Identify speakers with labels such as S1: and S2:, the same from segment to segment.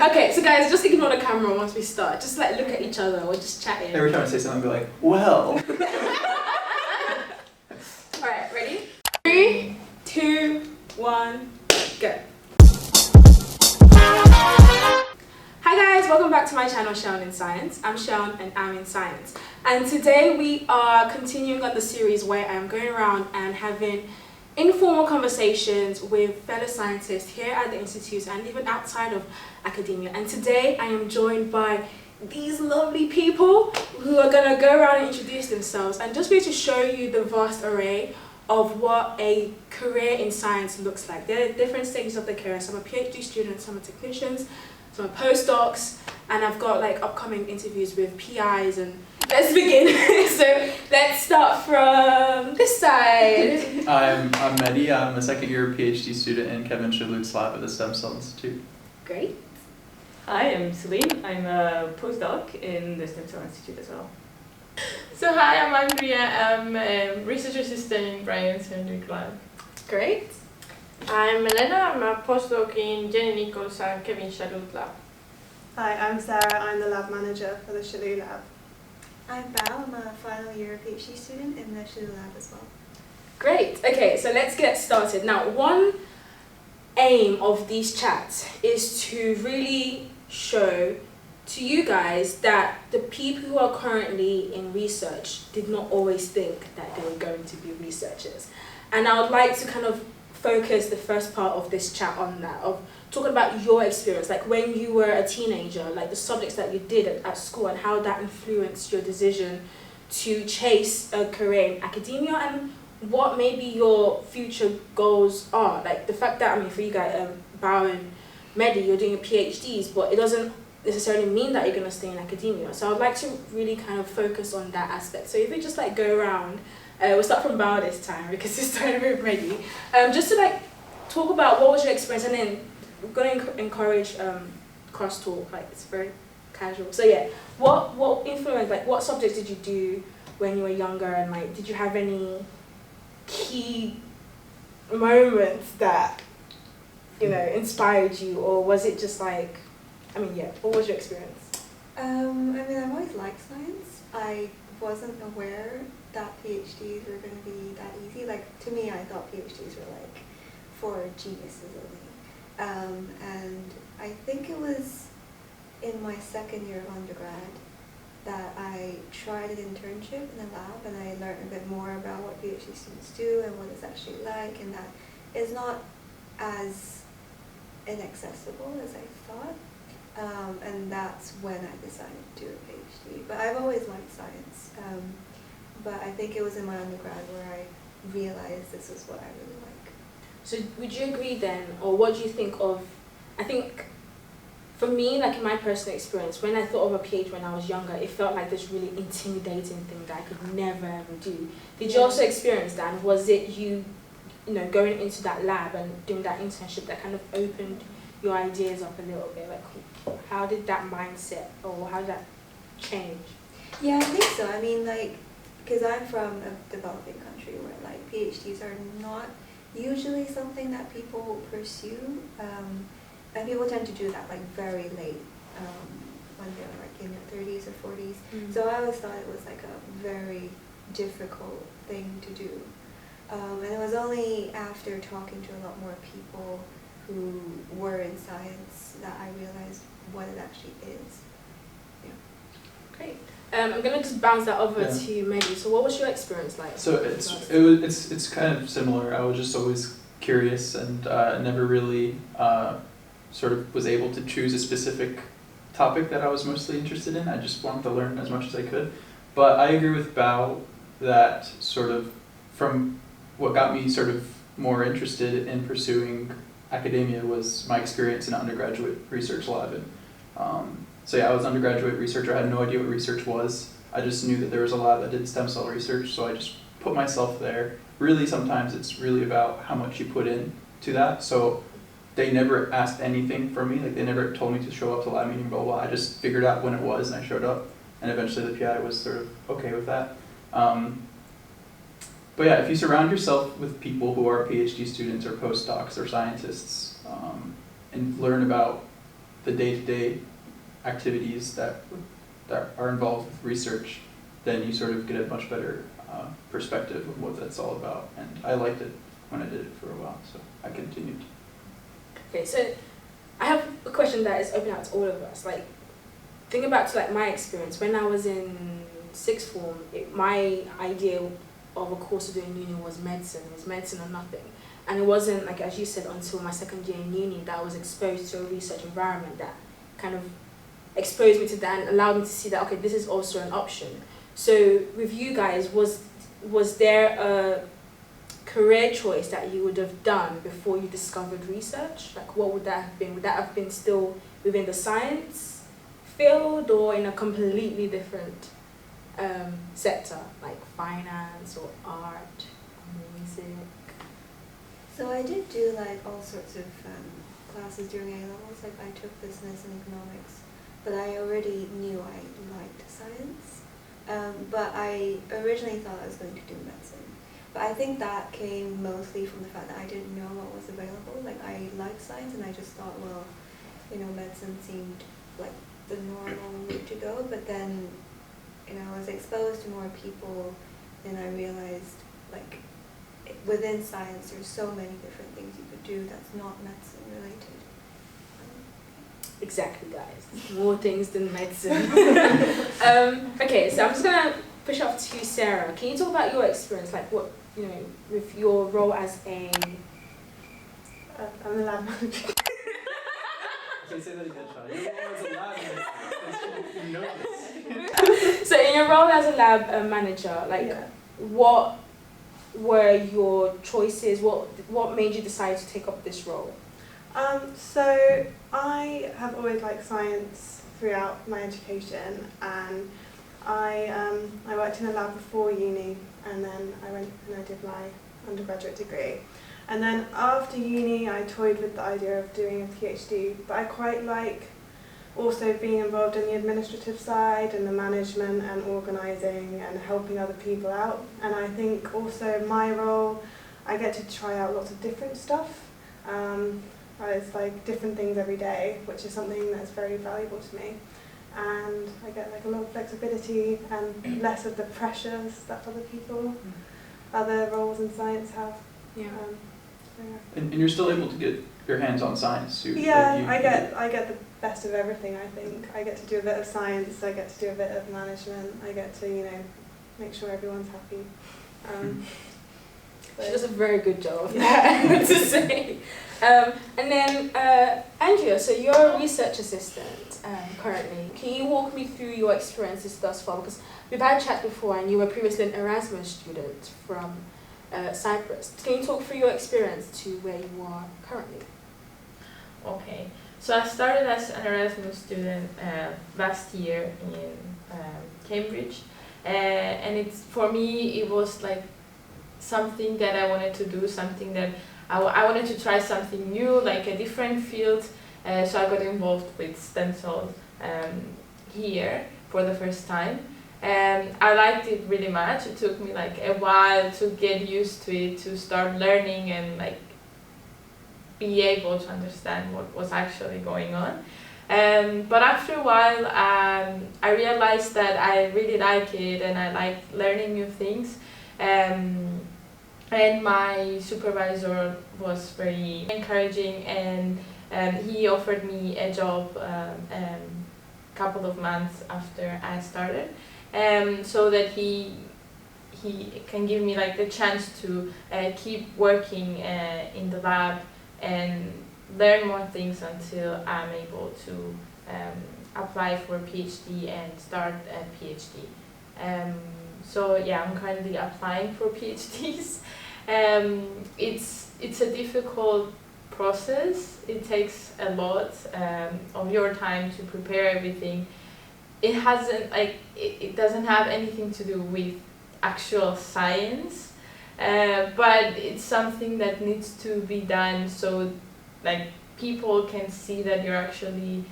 S1: Okay, so guys, just ignore the camera once we start. Just like look at each other or just chat in.
S2: Every time I say something, I'll be like, well.
S1: Alright, ready? 3, 2, 1, go. Hi guys, welcome back to my channel, Seuninscience. I'm Seun and I'm in science. And today we are continuing on the series where I'm going around and having informal conversations with fellow scientists here at the institute and even outside of academia. And today I am joined by these lovely people who are going to go around and introduce themselves and just be able to show you the vast array of what a career in science looks like. There are different stages of the career. Some are PhD students, some are technicians, some are postdocs, and I've got like upcoming interviews with PIs. And let's begin. So let's start from this side.
S2: I'm Medhi. I'm a second year PhD student in Kevin Shilut's lab at the Stem Cell Institute.
S1: Great.
S3: Hi, I'm Celine. I'm a postdoc in the Stem Cell Institute as well.
S4: So hi, I'm Andria. I'm a research assistant in Brian's Hendrick lab.
S1: Great.
S4: I'm Elena. I'm a postdoc in Jenny Nichols and Kevin Shalut lab.
S5: Hi, I'm Sarah. I'm the lab manager for the Shalut lab.
S6: I'm Val. I'm a final year PhD student in the Shalut lab as well.
S1: Great. Okay, so let's get started. Now, one aim of these chats is to really show to you guys that the people who are currently in research did not always think that they were going to be researchers. And I would like to kind of focus the first part of this chat on that, of talking about your experience, like when you were a teenager, like the subjects that you did at school and how that influenced your decision to chase a career in academia and what maybe your future goals are. Like the fact that, I mean, for you guys, Bao and Medhi, you're doing your PhDs, but it doesn't necessarily mean that you're going to stay in academia. So I'd like to really kind of focus on that aspect. So if we just like go around, we'll start from Bao this time because it's starting with Medhi. Just to like talk about what was your experience, and then we're going to encourage crosstalk, like it's very casual. So yeah, what influenced, like what subjects did you do when you were younger, and like did you have any key moments that, you know, inspired you, or was it just like, I mean, yeah, what was your experience?
S6: I mean, I've always liked science. I wasn't aware that PhDs were going to be that easy. Like, to me, I thought PhDs were like for geniuses only. And I think it was in my second year of undergrad that I tried an internship in a lab, and I learned a bit more about what PhD students do and what it's actually like, and that is not as inaccessible as I thought. And that's when I decided to do a PhD. But I've always liked science. But I think it was in my undergrad where I realized this is what I really like.
S1: So would you agree then, or what do you think of, I think for me, like in my personal experience, when I thought of a PhD when I was younger, it felt like this really intimidating thing that I could never ever do. Did you also experience that? And was it you know, going into that lab and doing that internship that kind of opened your ideas up a little bit? Like, how did that mindset, or how did that change?
S6: Yeah, I think so. I mean, like, because I'm from a developing country where like PhDs are not usually something that people pursue, and people tend to do that like very late, when they're like in their 30s or 40s. So I always thought it was like a very difficult thing to do. And it was only after talking to a lot more people who were in science that I realized what it actually is. Yeah.
S1: Great. I'm gonna just bounce that over to Medhi. So what was your experience like?
S2: So it's kind of similar. I was just always curious and never really sort of was able to choose a specific topic that I was mostly interested in. I just wanted to learn as much as I could. But I agree with Bao that sort of from what got me sort of more interested in pursuing academia was my experience in an undergraduate research lab. And, so yeah, I was an undergraduate researcher. I had no idea what research was. I just knew that there was a lab that did stem cell research, so I just put myself there. Really, sometimes it's really about how much you put in to that. So they never asked anything from me. Like, they never told me to show up to lab meeting, blah, blah, blah. I just figured out when it was, and I showed up. And eventually the PI was sort of okay with that. But yeah, if you surround yourself with people who are PhD students or postdocs or scientists, and learn about the day-to-day activities that are involved with research, then you sort of get a much better perspective of what that's all about. And I liked it when I did it for a while, so I continued.
S1: Okay, so I have a question that is open out to all of us. Like, thinking back to like my experience when I was in sixth form, my idea of a course to do in uni was medicine. It was medicine or nothing. And it wasn't, like as you said, until my second year in uni that I was exposed to a research environment that kind of exposed me to that and allowed me to see that, okay, this is also an option. So with you guys, was there a career choice that you would have done before you discovered research? Like, what would that have been? Would that have been still within the science field or in a completely different sector, like finance or art, or music?
S6: So I did do like all sorts of classes during A-levels, like I took business and economics, but I already knew I liked science. But I originally thought I was going to do medicine. But I think that came mostly from the fact that I didn't know what was available. Like I liked science and I just thought, well, you know, medicine seemed like the normal route to go. But then, you know, I was exposed to more people and I realized like within science there's so many different things you could do that's not medicine related.
S1: Exactly, guys. More things than medicine. Okay, so I'm just gonna push off to Sarah. Can you talk about your experience, like what, you know, with your role as a...
S5: I'm the lab manager.
S2: Okay, say that again, Sean. Your role as a lab manager. You know this.
S1: So in your role as a lab manager, like
S5: Yeah.
S1: what were your choices? What made you decide to take up this role?
S5: So I have always liked science throughout my education, and I worked in a lab before uni, and then I went and I did my undergraduate degree. And then after uni I toyed with the idea of doing a PhD, but I quite like also being involved in the administrative side and the management and organising and helping other people out. And I think also my role, I get to try out lots of different stuff. It's like different things every day, which is something that's very valuable to me. And I get like a lot of flexibility and less of the pressures that other people, other roles in science have.
S1: Yeah.
S5: So yeah.
S2: And you're still able to get your hands on science.
S5: Yeah, I get the best of everything, I think. I get to do a bit of science, I get to do a bit of management, I get to, you know, make sure everyone's happy.
S1: She does a very good job of that, I have to say. And then, Andria, so you're a research assistant currently. Can you walk me through your experiences thus far? Because we've had a chat before and you were previously an Erasmus student from Cyprus. Can you talk through your experience to where you are currently?
S4: Okay, so I started as an Erasmus student last year in Cambridge, and it's, for me it was like something that I wanted to do, something that I wanted to try something new, like a different field, so I got involved with stem cells here for the first time. And I liked it really much. It took me like a while to get used to it, to start learning and like be able to understand what was actually going on. But after a while, I realized that I really like it and I like learning new things. And my supervisor was very encouraging, and he offered me a job a couple of months after I started, so that he can give me like the chance to keep working in the lab and learn more things until I'm able to apply for a PhD and start a PhD. So yeah, I'm currently applying for PhDs. It's a difficult process. It takes a lot of your time to prepare everything. It doesn't have anything to do with actual science, but it's something that needs to be done so like people can see that you're actually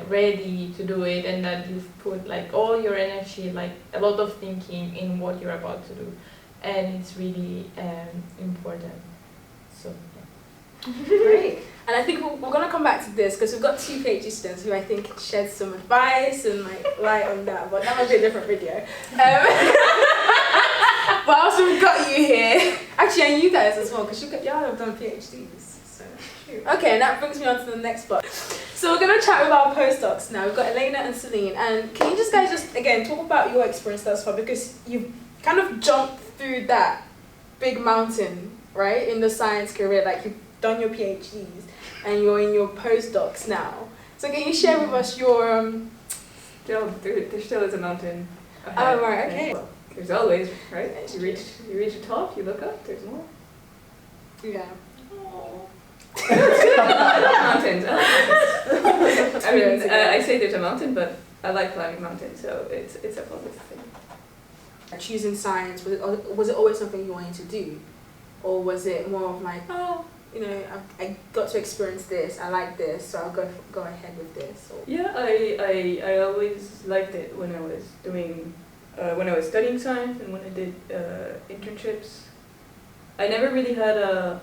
S4: ready to do it and that you've put like all your energy, like a lot of thinking in what you're about to do, and it's really important. So yeah.
S1: Great. And I think we're going to come back to this because we've got 2 PhD students who I think can shed some advice and like light on that, but that might be a different video. But also we've got you here. Actually, and you guys as well, because y'all have done PhDs. So okay, and that brings me on to the next part. So we're going to chat with our postdocs now. We've got Elena and Celine. And can you just again, talk about your experience thus far? Because you've kind of jumped through that big mountain, right, in the science career. Like, you've done your PhDs and you're in your postdocs now. So can you share with us your...
S3: There still is a mountain ahead.
S1: Oh, right, okay.
S3: Well, there's always, right? You reach the top, you look up, there's more.
S1: Yeah.
S3: Mountains. I mean, I say there's a mountain, but I like climbing mountains, so it's a positive thing.
S1: Choosing science, was it always something you wanted to do? Or was it more of like, oh, you know, I got to experience this, I like this, so I'll go ahead with this? Or...
S3: Yeah, I always liked it when I was doing, when I was studying science and when I did internships. I never really had a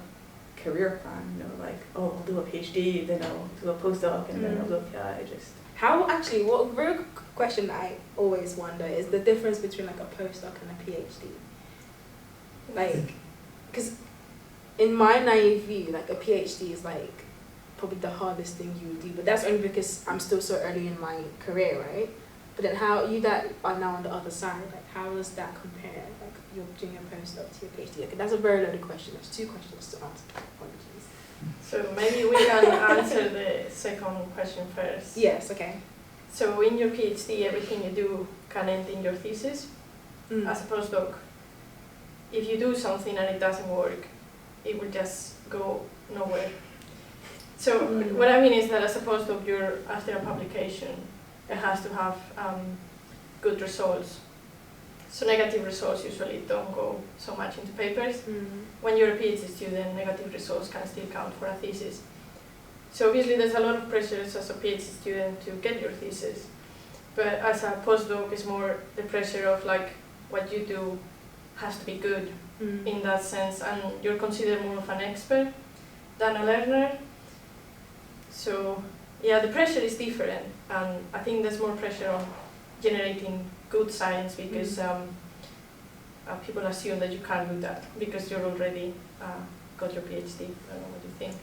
S3: career plan, you know, like, oh, I'll do a PhD, then I'll do a postdoc, and then I'll look, I just...
S1: What real question that I always wonder is the difference between like a postdoc and a PhD. Like, because in my naive view, like a PhD is like probably the hardest thing you would do, but that's only because I'm still so early in my career, right? But then how you that are now on the other side, like how does that compare? Like you're doing a postdoc to your PhD. Like, that's a very loaded question. There's 2 questions to answer. Apologies.
S7: So maybe we can answer the second question first.
S1: Yes, okay.
S7: So in your PhD, everything you do can end in your thesis. As a postdoc, if you do something and it doesn't work, it will just go nowhere. So what I mean is that as a postdoc, after a publication, it has to have good results. So negative results usually don't go so much into papers. When you're a PhD student, negative results can still count for a thesis. So obviously there's a lot of pressures as a PhD student to get your thesis. But as a postdoc, it's more the pressure of like what you do has to be good in that sense, and you're considered more of an expert than a learner. So yeah, the pressure is different, and I think there's more pressure on generating good science because people assume that you can't do that because you're already got your PhD. I don't know what you think.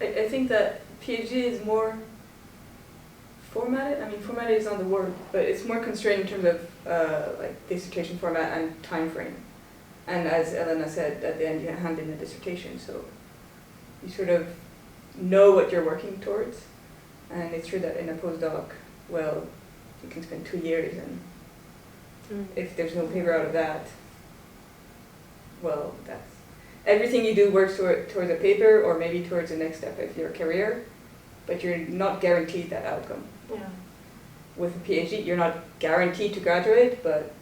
S3: I think that PhD is more formatted. I mean, formatted is not the word, but it's more constrained in terms of like dissertation format and time frame. And as Elena said, at the end you hand in a dissertation, so you sort of know what you're working towards. And it's true that in a postdoc, well, you can spend 2 years, and if there's no paper out of that, well, that's everything you do works towards a paper or maybe towards the next step of your career, but you're not guaranteed that outcome.
S7: Yeah.
S3: With a PhD, you're not guaranteed to graduate, but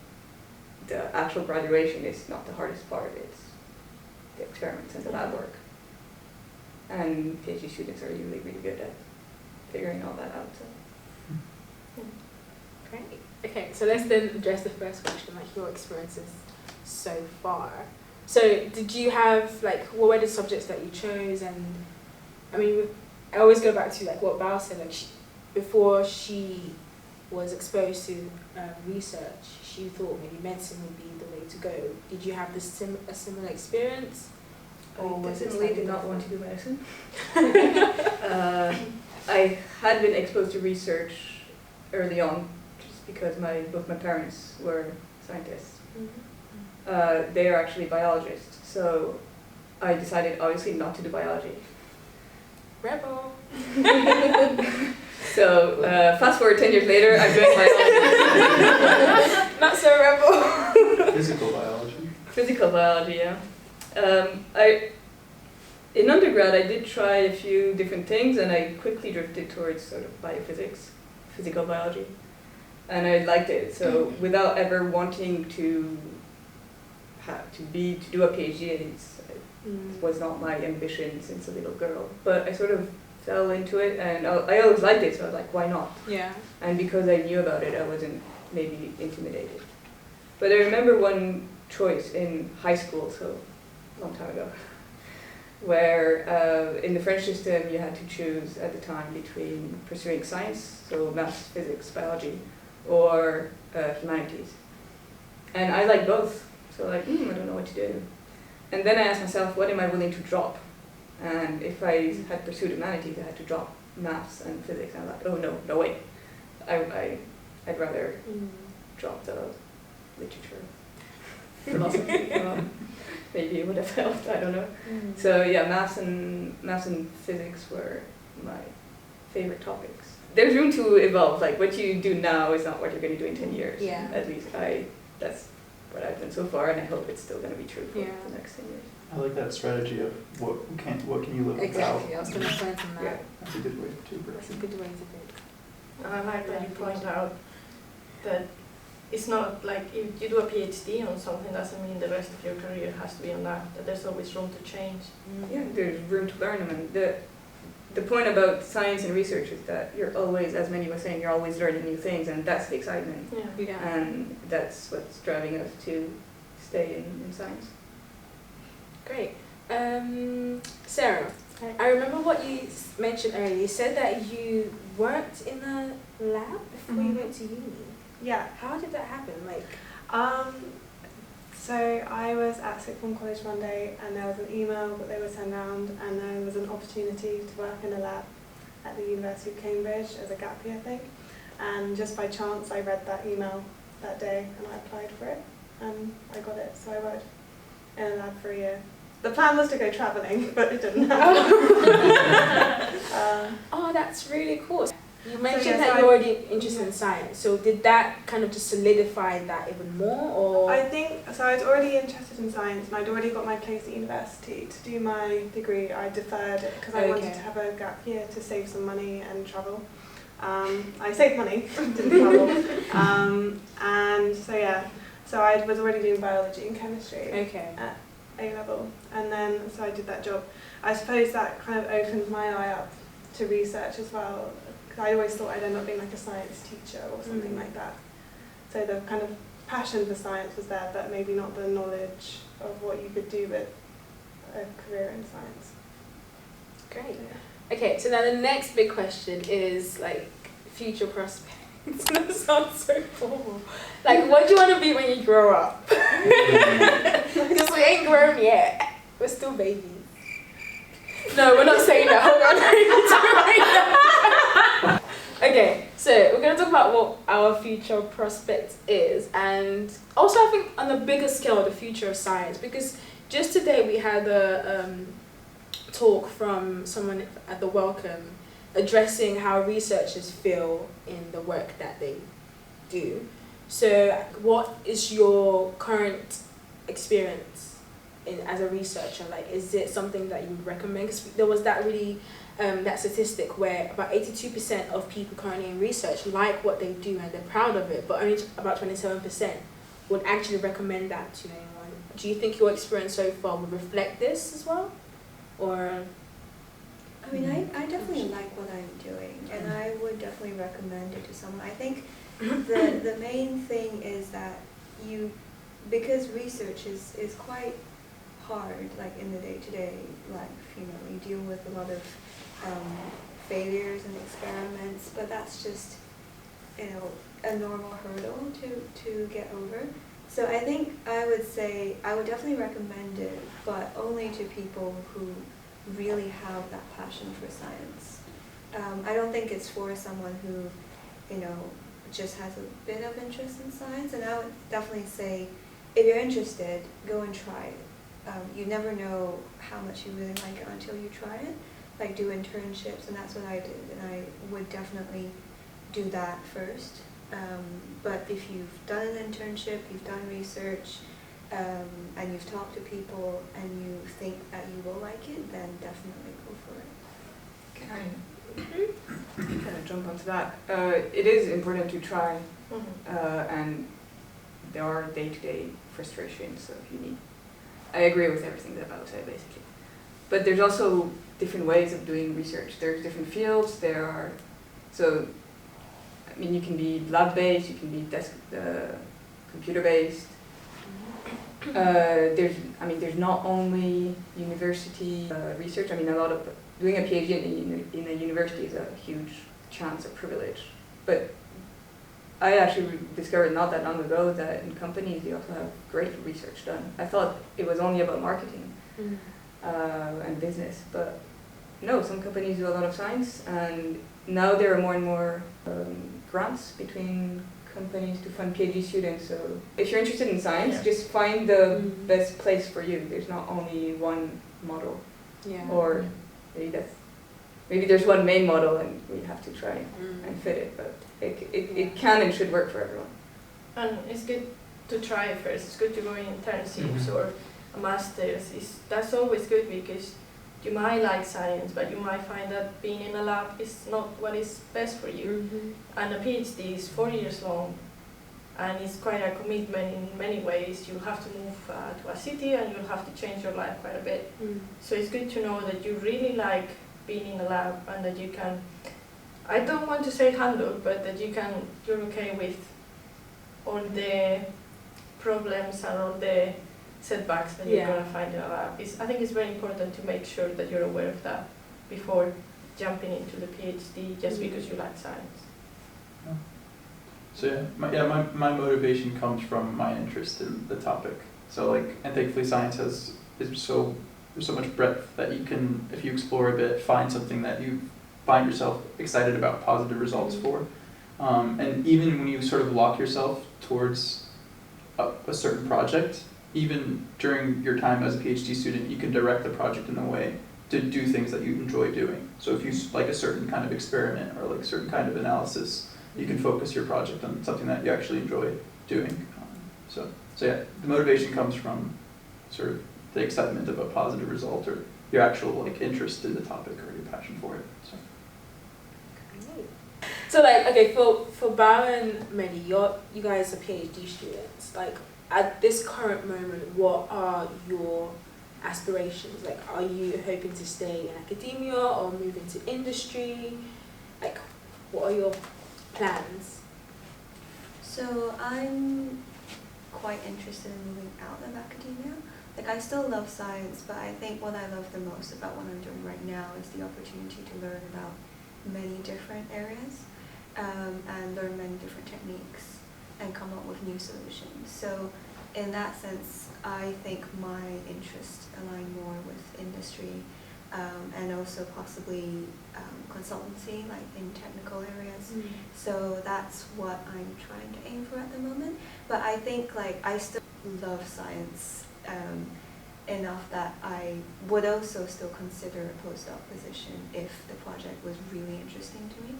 S3: the actual graduation is not the hardest part. It's the experiments and the lab work. And PhD students are usually really good at figuring all that out. So.
S1: Great. Okay, so let's then address the first question, like your experiences so far. So did you have, like, what were the subjects that you chose? And I mean, I always go back to like what Val said, like before she was exposed to research, she thought maybe medicine would be the way to go. Did you have this a similar experience?
S3: Or I definitely did not want to do medicine. I had been exposed to research early on just because both my parents were scientists. They are actually biologists, so I decided obviously not to do biology.
S1: Rebel!
S3: So fast forward 10 years later, I'm doing biology.
S1: Not so rebel!
S2: Physical biology.
S3: Physical biology, yeah. In undergrad, I did try a few different things, and I quickly drifted towards sort of biophysics, physical biology, and I liked it. So without ever wanting to do a PhD, it was not my ambition since a little girl. But I sort of fell into it, and I always liked it, so I was like, why not?
S1: Yeah.
S3: And because I knew about it, I wasn't maybe intimidated. But I remember one choice in high school, so a long time ago, where in the French system you had to choose at the time between pursuing science, so maths, physics, biology, or humanities. And I like both, so like, I don't know what to do. And then I asked myself, what am I willing to drop? And if I had pursued humanities, I had to drop maths and physics. And I'm like, oh no way. I'd rather drop the literature, philosophy. Maybe it would have helped, I don't know. So yeah, maths and physics were my favorite topics. There's room to evolve. Like what you do now is not what you're going to do in 10 years.
S1: Yeah.
S3: At least that's what I've done so far, and I hope it's still going to be true for the next 10 years.
S2: I like that strategy of what can you live
S1: Exactly,
S2: without.
S1: I was going to point on that.
S3: Yeah.
S2: That's a good way to
S1: That's a good way to think.
S7: And I like that you point out that it's not like if you do a PhD on something doesn't mean the rest of your career has to be on that there's always room to change.
S3: Yeah, there's room to learn. I mean, the point about science and research is that you're always, as Medhi was saying, you're always learning new things, and that's the excitement.
S7: Yeah.
S3: And that's what's driving us to stay in science.
S1: Great. Sarah, I remember what you mentioned earlier. You said that you worked in a lab before you went to uni.
S5: Yeah.
S1: How did that happen? Like,
S5: So I was at Sixth Form College one day, and there was an email that they would send round, and there was an opportunity to work in a lab at the University of Cambridge as a gap year thing. And just by chance, I read that email that day, and I applied for it, and I got it. So I worked in a lab for a year. The plan was to go travelling, but it didn't happen.
S1: oh, that's really cool. You mentioned
S5: yeah,
S1: that
S5: so
S1: you're already interested in science. So did that kind of just solidify that even more, or?
S5: I think, so I was already interested in science, and I'd already got my place at university. To do my degree, I deferred it because I wanted to have a gap year to save some money and travel. I saved money, didn't travel. And so yeah, so I was already doing biology and chemistry at A level, and then so I did that job. I suppose that kind of opened my eye up to research as well. I always thought I'd end up being like a science teacher or something like that. So the kind of passion for science was there, but maybe not the knowledge of what you could do with a career in science.
S1: Great.
S5: Yeah.
S1: Okay, so now the next big question is like future prospects. That sounds so formal. Like, what do you want to be when you grow up? Because we ain't grown yet. We're still babies. No, we're not saying that. Hold on. Okay, so we're going to talk about what our future prospect is, and also I think on a bigger scale, the future of science, because just today we had a talk from someone at the Welcome addressing how researchers feel in the work that they do. So what is your current experience as a researcher? Like, is it something that you would recommend? Because there was that really that statistic where about 82% of people currently in research like what they do and they're proud of it, but only about 27% would actually recommend that to anyone. Do you think your experience so far would reflect this as well? Or?
S6: I mean, I definitely like what I'm doing, and I would definitely recommend it to someone. I think the main thing is that because research is quite hard, like in the day-to-day life, you deal with a lot of failures and experiments, but that's just, a normal hurdle to get over. So I think I would say I would definitely recommend it, but only to people who really have that passion for science. I don't think it's for someone who, just has a bit of interest in science, and I would definitely say, if you're interested, go and try it. You never know how much you really like it until you try it. Like do internships, and that's what I did, and I would definitely do that first. But if you've done an internship, you've done research, and you've talked to people, and you think that you will like it, then definitely go for it.
S3: Can I kind of jump onto that? It is important to try, and there are day-to-day frustrations, so I agree with everything that Bao said, basically. But there's also different ways of doing research. There's different fields. You can be lab-based, you can be computer-based. there's not only university research. I mean, a lot of doing a PhD in a university is a huge chance or privilege. But I actually discovered not that long ago that in companies you also have great research done. I thought it was only about marketing and business, but no, some companies do a lot of science, and now there are more and more grants between companies to fund PhD students. So if you're interested in science, just find the best place for you. There's not only one model, or maybe there's one main model and we have to try and fit it, but it can and should work for everyone.
S7: And it's good to try it first. It's good to go in internships or a master's. That's always good because you might like science, but you might find that being in a lab is not what is best for you. And a PhD is 4 years long, and it's quite a commitment in many ways. You have to move to a city, and you'll have to change your life quite a bit. So it's good to know that you really like being in a lab, and that you can, I don't want to say handle, but that you're okay with all the problems and all the setbacks that you're going to find in a lab. I think it's very important to make sure that you're aware of that before jumping into the PhD just because you like science.
S2: So my motivation comes from my interest in the topic. So and thankfully science there's so much breadth that you can, if you explore a bit, find something that you find yourself excited about positive results for. And even when you sort of lock yourself towards a certain project, even during your time as a PhD student, you can direct the project in a way to do things that you enjoy doing. So if you like a certain kind of experiment or like a certain kind of analysis, you can focus your project on something that you actually enjoy doing. So yeah, the motivation comes from sort of the excitement of a positive result or your actual interest in the topic or your passion for it.
S1: So okay, for Bao and Medhi, you guys are PhD students. At this current moment, what are your aspirations? Are you hoping to stay in academia or move into industry? What are your plans?
S6: So I'm quite interested in moving out of academia. I still love science, but I think what I love the most about what I'm doing right now is the opportunity to learn about many different areas and learn many different techniques and come up with new solutions. So in that sense, I think my interests align more with industry and also possibly consultancy, in technical areas. So that's what I'm trying to aim for at the moment. But I think I still love science enough that I would also still consider a postdoc position if the project was really interesting to me.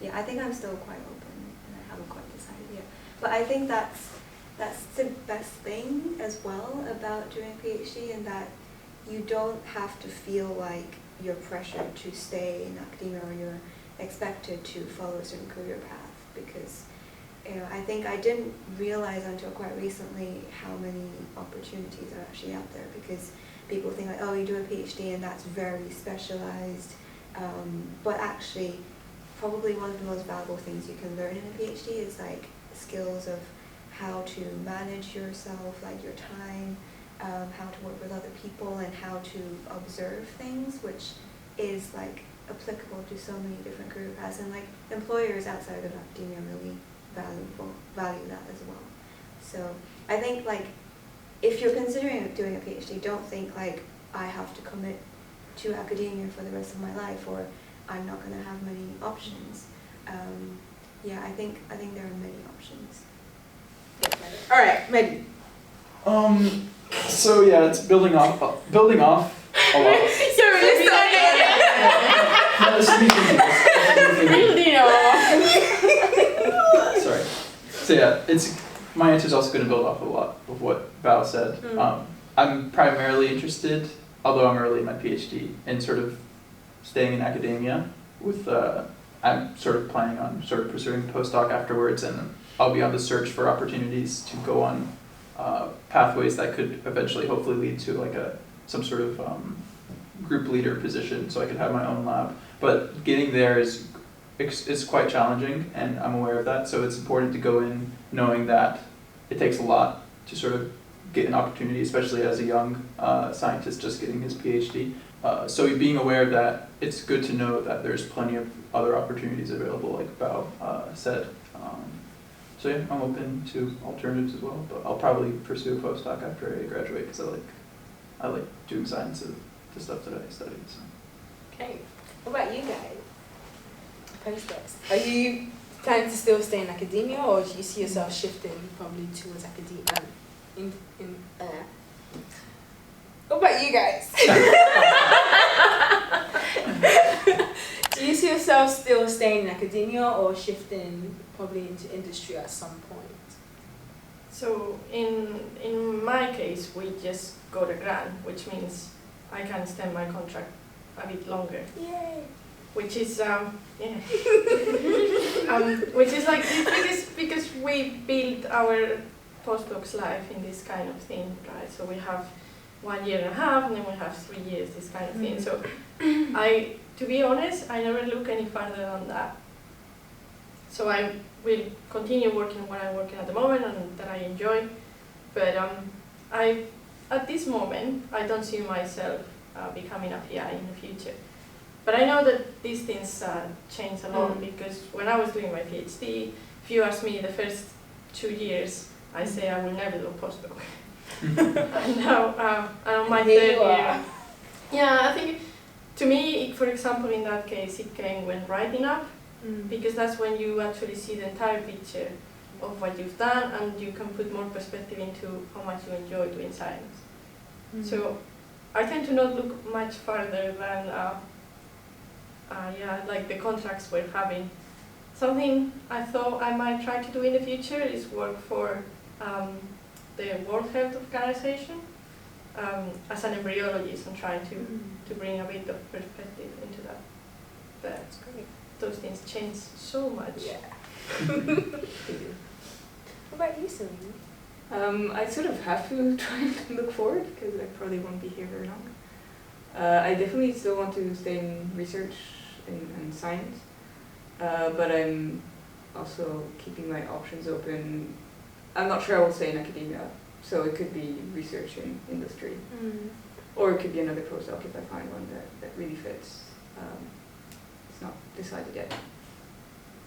S6: Yeah, I think I'm still quite open and I haven't quite decided yet. But I think that's the best thing as well about doing a PhD, in that you don't have to feel like you're pressured to stay in academia or you're expected to follow a certain career path, because I think I didn't realize until quite recently how many opportunities are actually out there, because people think oh, you do a PhD and that's very specialized, but actually probably one of the most valuable things you can learn in a PhD is skills of how to manage yourself, your time, how to work with other people, and how to observe things, which is applicable to so many different career paths, and employers outside of academia really value that as well. So I think if you're considering doing a PhD, don't think I have to commit to academia for the rest of my life, or I'm not going to have many options. Yeah, I think there are many options.
S1: All right, Medhi.
S2: So yeah, it's building off a lot. Sorry. So yeah, my answer is also going to build off a lot of what Bao said. I'm primarily interested, although I'm early in my PhD, in sort of staying in academia. I'm sort of planning on pursuing postdoc afterwards, and I'll be on the search for opportunities to go on pathways that could eventually, hopefully, lead to some sort of group leader position, so I could have my own lab. But getting there is quite challenging, and I'm aware of that. So it's important to go in knowing that it takes a lot to sort of get an opportunity, especially as a young scientist just getting his PhD. So being aware of that, it's good to know that there's plenty of other opportunities available, like Bao said. So yeah, I'm open to alternatives as well, but I'll probably pursue a postdoc after I graduate because I like doing science of the stuff that I studied. So.
S1: Okay. What about you guys? Postdocs. Are you planning to still stay in academia, or do you see yourself shifting probably towards academia? What about you guys? Do you see yourself still staying in academia or shifting probably into industry at some point?
S7: So in my case, we just got a grant, which means I can extend my contract a bit longer.
S1: Yay!
S7: Which is which is like because we build our postdocs life in this kind of thing, right? So we have 1.5 years and then we have 3 years, this kind of thing. So to be honest, I never look any further than that. So I will continue working what I'm working at the moment and that I enjoy. But at this moment, I don't see myself becoming a PI in the future. But I know that these things change a lot because when I was doing my PhD, if you ask me the first 2 years, I say I will never do a postdoc. And now, on my third year, yeah, I think to me, for example, in that case, it came when writing up, because that's when you actually see the entire picture of what you've done and you can put more perspective into how much you enjoy doing science. So I tend to not look much further than like the contracts we're having. Something I thought I might try to do in the future is work for the World Health Organization as an embryologist and try to bring a bit of perspective into that. But
S1: That's great.
S7: those things change so much.
S1: Yeah. What about you, Celine?
S3: I sort of have to try and look forward because I probably won't be here very long. I definitely still want to stay in research and science, but I'm also keeping my options open. I'm not sure I will stay in academia, so it could be research in industry, or it could be another postdoc if I find one that really fits. It's not decided yet.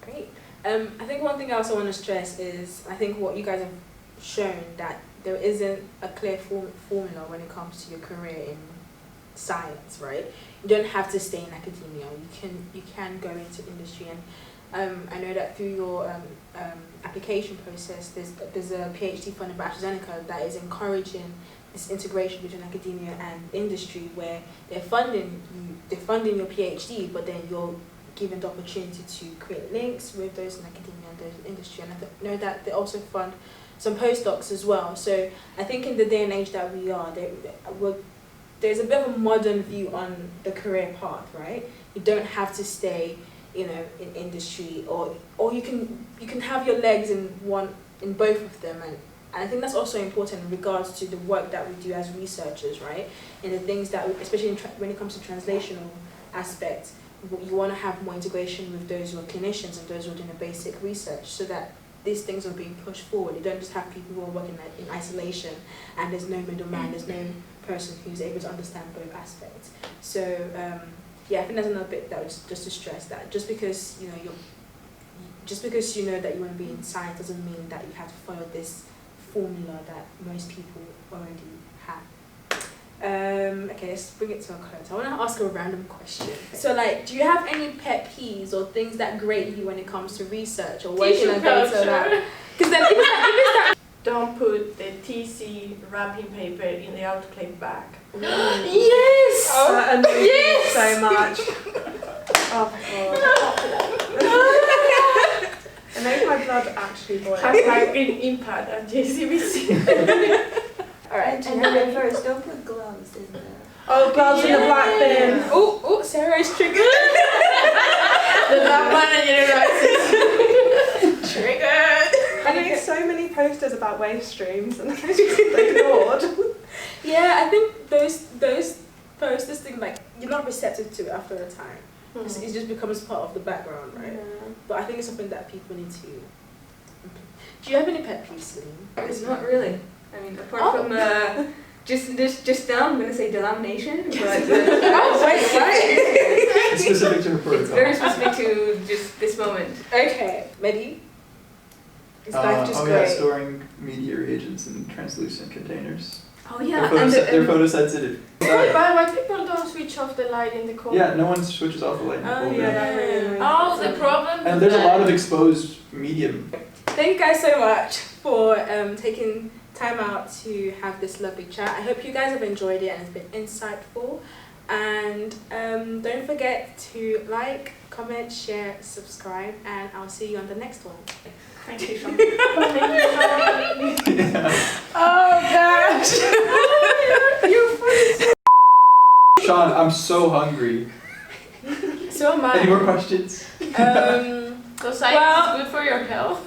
S1: Great. I think one thing I also want to stress is I think what you guys have shown that there isn't a clear formula when it comes to your career in science, right? You don't have to stay in academia. You can go into industry, and I know that through your application process, there's a PhD funded by AstraZeneca that is encouraging this integration between academia and industry, where they're funding your PhD, but then you're given the opportunity to create links with those in academia and those in industry. And I know that they also fund some postdocs as well. So I think in the day and age that we are, there's a bit of a modern view on the career path, right? You don't have to stay, in industry, or you can have your legs in both of them, and I think that's also important in regards to the work that we do as researchers, right? And the things that, especially when it comes to translational aspects, you want to have more integration with those who are clinicians and those who are doing the basic research, so that these things are being pushed forward. You don't just have people who are working in isolation and there's no middleman, there's no person who's able to understand both aspects. So I think there's another bit that was just to stress that just because you know that you want to be in science doesn't mean that you have to follow this formula that most people already have. Okay, let's bring it to a close. I want to ask a random question. So, do you have any pet peeves or things that grate you when it comes to research or working on data? Because then, if it's that,
S7: Don't put the TC wrapping paper in the autoclave bag.
S1: Yes!
S5: That annoys me so much. Oh my god. It makes my blood actually boil.
S7: #green impact at JCBC.
S1: Alright.
S6: And then first, don't put gloves in there.
S5: Oh, gloves in the black bin.
S1: Oh, Sarah is triggered.
S7: The lab manager rises.
S1: Triggered.
S5: I make so many posters about waste streams and they're just ignored.
S1: Yeah, I think those posters thing, you're not receptive to it after a time. It just becomes part of the background, right?
S5: Yeah.
S1: But I think it's something that people need to. Do you have any pet peeves, Celine?
S3: It's not really. I mean, apart from just now, I'm gonna say delamination, but
S2: It's specific to her protocol.
S3: it's very specific to just this moment.
S1: Okay, Medhi? Is life just
S2: oh
S1: great?
S2: yeah, storing media reagents in translucent containers.
S3: Oh
S2: They're,
S3: yeah,
S2: they're photosensitive.
S7: Why people don't switch off the light in the corner?
S2: Yeah, no one switches off the light in the
S1: Oh,
S2: cold room.
S1: yeah.
S4: Oh, the problem.
S2: And there's a lot of exposed medium.
S1: Thank you guys so much for taking time out to have this lovely chat. I hope you guys have enjoyed it and it's been insightful. And don't forget to like, comment, share, subscribe, and I'll see you on the next one.
S3: thank you, Sean.
S2: Yeah.
S1: Oh gosh!
S2: Sean, I'm so hungry.
S1: So am
S2: Any
S1: I.
S2: more questions?
S4: So science is good for your health.